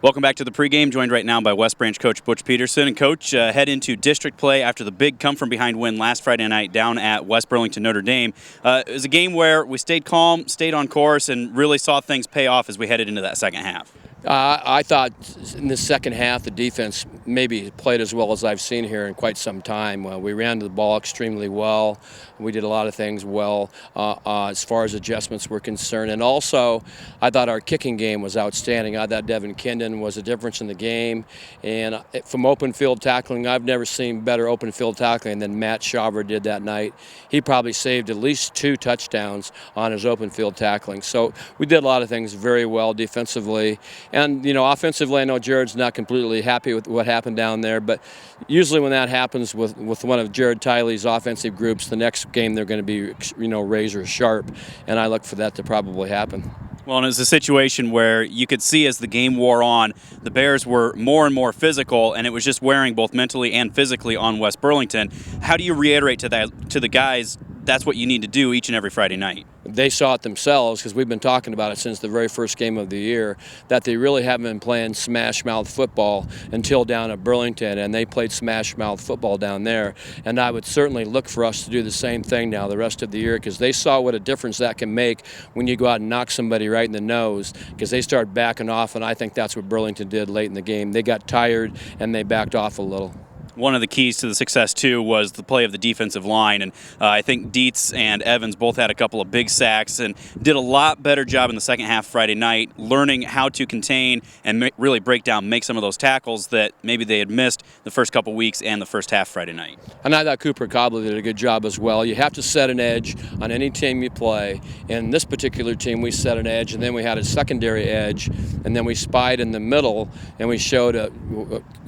Welcome back to the pregame, joined right now by West Branch coach Butch Pedersen. And coach, head into district play after the big come-from-behind win last Friday night down at West Burlington Notre Dame. It was a game where we stayed calm, stayed on course, and really saw things pay off as we headed into that second half. I thought in the second half the defense maybe played as well as I've seen here in quite some time. We ran the ball extremely well. We did a lot of things well as far as adjustments were concerned. And also, I thought our kicking game was outstanding. I thought Devin Kindon was a difference in the game. And from open field tackling, I've never seen better open field tackling than Matt Shaver did that night. He probably saved at least 2 touchdowns on his open field tackling. So we did a lot of things very well defensively. And, offensively, I know Jarod's not completely happy with what happened down there, but usually when that happens with one of Jarod Tylee's offensive groups, the next game they're going to be, razor sharp, and I look for that to probably happen. Well, and it was a situation where you could see as the game wore on, the Bears were more and more physical, and it was just wearing both mentally and physically on West Burlington. How do you reiterate to the guys that's what you need to do each and every Friday night? They saw it themselves because we've been talking about it since the very first game of the year, that they really haven't been playing smash-mouth football until down at Burlington, and they played smash-mouth football down there. And I would certainly look for us to do the same thing now the rest of the year because they saw what a difference that can make when you go out and knock somebody right in the nose because they start backing off, and I think that's what Burlington did late in the game. They got tired, and they backed off a little. One of the keys to the success, too, was the play of the defensive line. And I think Dietz and Evans both had a couple of big sacks and did a lot better job in the second half Friday night, learning how to contain and really break down, make some of those tackles that maybe they had missed the first couple weeks and the first half Friday night. And I thought Cooper Cobley did a good job as well. You have to set an edge on any team you play. In this particular team, we set an edge, and then we had a secondary edge, and then we spied in the middle, and we showed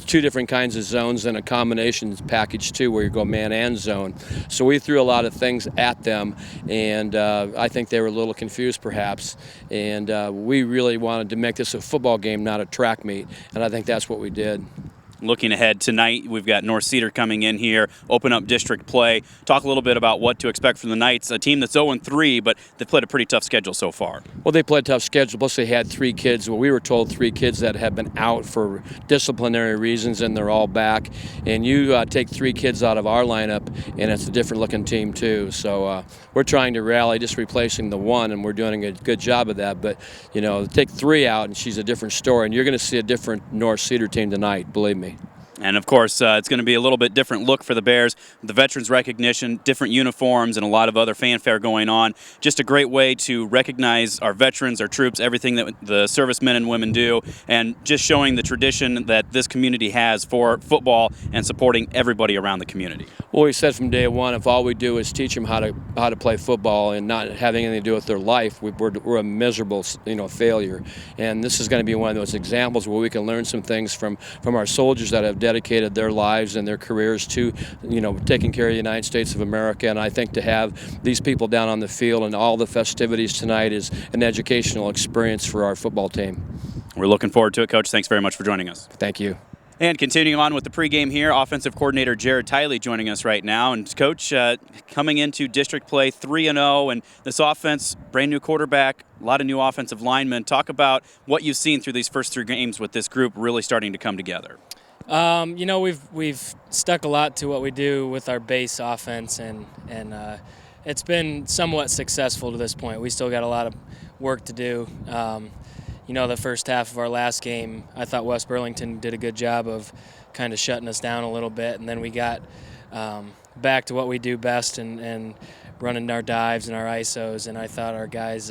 2 different kinds of zones and a combinations package too, where you go man and zone. So we threw a lot of things at them, and I think they were a little confused perhaps. And we really wanted to make this a football game, not a track meet, and I think that's what we did. Looking ahead tonight, we've got North Cedar coming in here, open up district play. Talk a little bit about what to expect from the Knights, a team that's 0-3, but they've played a pretty tough schedule so far. Well, they played a tough schedule, plus they had 3 kids. Well, we were told 3 kids that have been out for disciplinary reasons, and they're all back. And you take 3 kids out of our lineup, and it's a different-looking team, too. So we're trying to rally, just replacing the 1, and we're doing a good job of that. But, take 3 out, and she's a different story. And you're going to see a different North Cedar team tonight, believe me. And, of course, it's going to be a little bit different look for the Bears. The veterans recognition, different uniforms, and a lot of other fanfare going on. Just a great way to recognize our veterans, our troops, everything that the servicemen and women do, and just showing the tradition that this community has for football and supporting everybody around the community. Well, we said from day one, if all we do is teach them how to play football and not having anything to do with their life, we're a miserable failure. And this is going to be one of those examples where we can learn some things from our soldiers that have dedicated their lives and their careers to, taking care of the United States of America. And I think to have these people down on the field and all the festivities tonight is an educational experience for our football team. We're looking forward to it, Coach. Thanks very much for joining us. Thank you. And continuing on with the pregame here, offensive coordinator Jarod Tylee joining us right now. And, Coach, coming into district play 3-0, and this offense, brand new quarterback, a lot of new offensive linemen. Talk about what you've seen through these first 3 games with this group really starting to come together. We've stuck a lot to what we do with our base offense, and it's been somewhat successful to this point. We still got a lot of work to do. The first half of our last game, I thought West Burlington did a good job of kind of shutting us down a little bit, and then we got back to what we do best and running our dives and our ISOs, and I thought our guys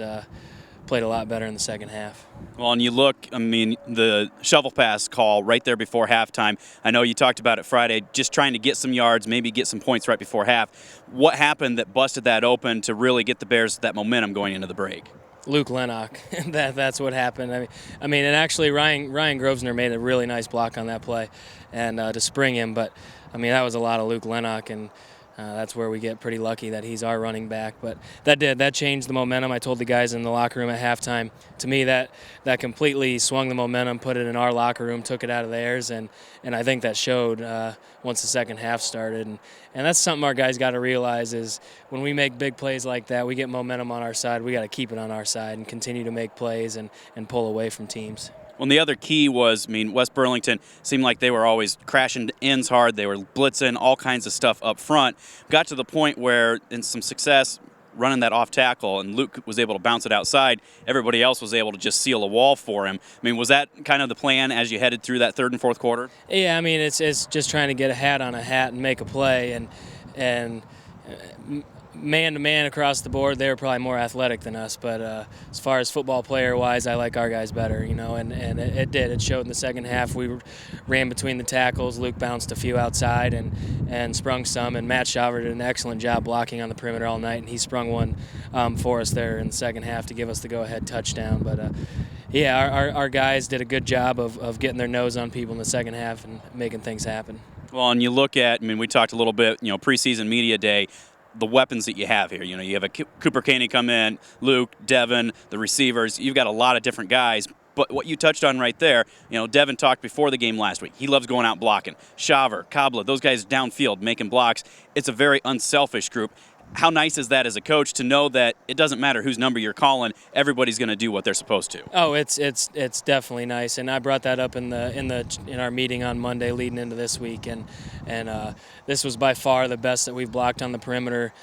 played a lot better in the second half. Well, and you look, the shovel pass call right there before halftime. I know you talked about it Friday, just trying to get some yards, maybe get some points right before half. What happened that busted that open to really get the Bears that momentum going into the break? Luke Lennox. That's what happened. And actually Ryan Grosvenor made a really nice block on that play and to spring him, but that was a lot of Luke Lennox, and that's where we get pretty lucky that he's our running back. But that changed the momentum. I told the guys in the locker room at halftime, to me that completely swung the momentum, put it in our locker room, took it out of theirs, and I think that showed once the second half started. And that's something our guys got to realize is when we make big plays like that, we get momentum on our side. We got to keep it on our side and continue to make plays and pull away from teams. Well, and the other key was, West Burlington seemed like they were always crashing ends hard. They were blitzing, all kinds of stuff up front. Got to the point where, in some success, running that off tackle, and Luke was able to bounce it outside. Everybody else was able to just seal a wall for him. Was that kind of the plan as you headed through that third and fourth quarter? Yeah, it's just trying to get a hat on a hat and make a play, and man-to-man across the board, they were probably more athletic than us. But as far as football player-wise, I like our guys better, and it did. It showed in the second half. We ran between the tackles. Luke bounced a few outside and sprung some, and Matt Shaver did an excellent job blocking on the perimeter all night, and he sprung one for us there in the second half to give us the go-ahead touchdown. But, yeah, our guys did a good job of getting their nose on people in the second half and making things happen. Well, and you look at, we talked a little bit, preseason media day, the weapons that you have here. You have a Cooper Caney come in, Luke, Devin, the receivers. You've got a lot of different guys. But what you touched on right there, Devin talked before the game last week. He loves going out blocking. Shaver, Kabla, those guys downfield making blocks. It's a very unselfish group. How nice is that as a coach to know that it doesn't matter whose number you're calling, everybody's going to do what they're supposed to? Oh, it's definitely nice, and I brought that up in our meeting on Monday leading into this week, and this was by far the best that we've blocked on the perimeter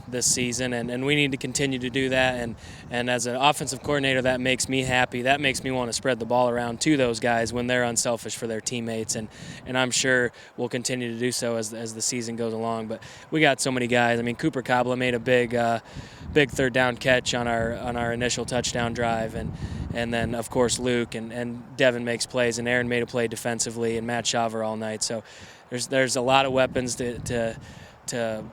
this season, and we need to continue to do that. And as an offensive coordinator, that makes me happy. That makes me want to spread the ball around to those guys when they're unselfish for their teammates, and I'm sure we'll continue to do so as the season goes along. But we got so many guys. Cooper Kabla made a big third down catch on our initial touchdown drive, and then of course Luke and Devin makes plays, and Aaron made a play defensively, and Matt Shaver all night. So there's a lot of weapons to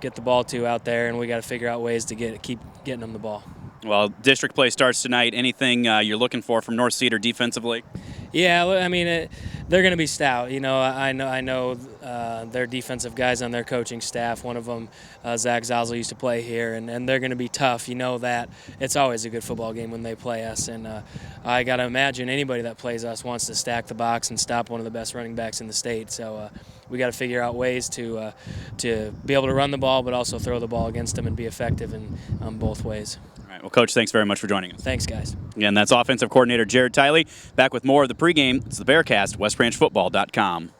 get the ball to out there, and we got to figure out ways to keep getting them the ball. Well, district play starts tonight. Anything you're looking for from North Cedar defensively? Yeah, they're going to be stout. I know their defensive guys on their coaching staff. One of them, Zach Zazel, used to play here, and they're going to be tough. You know that. It's always a good football game when they play us, and I got to imagine anybody that plays us wants to stack the box and stop one of the best running backs in the state. So we got to figure out ways to be able to run the ball, but also throw the ball against them and be effective in both ways. All right. Well, Coach, thanks very much for joining us. Thanks, guys. Again, that's offensive coordinator Jarod Tylee. Back with more of the pregame. It's the Bearcast, westbranchfootball.com.